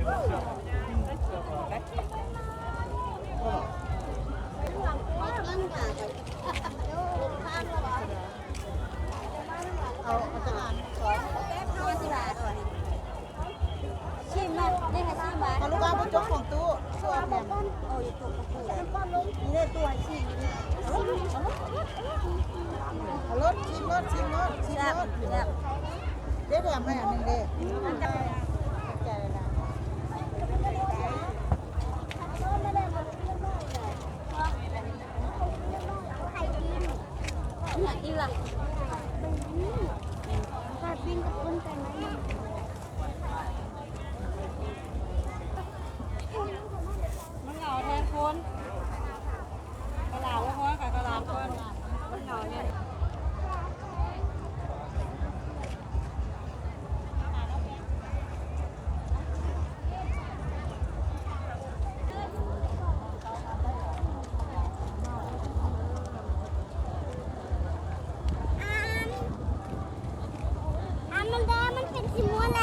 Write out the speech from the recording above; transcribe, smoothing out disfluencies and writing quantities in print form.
เอาจะอ่านสองชิมมานี่ค่ะชิมมา เอาลูกเอาไปจกของตู้ช่วยแม่ โอ้ยตัวกระปุกนี่เลยตัวชิม เอารถชิมรถชิมรถชิม แซ่บ รถ แซ่บ เด็ดแถมให้อันหนึ่งเด็ดใจละ อยากกินล่ะ ถ้าปิ้งกับคนแต่ไหน มันเหงาแทนคนกระลาว่าฮ้อยกับกระลาคนมันเหงาเนี่ย มันแดงมันเป็นสีม่วงแล้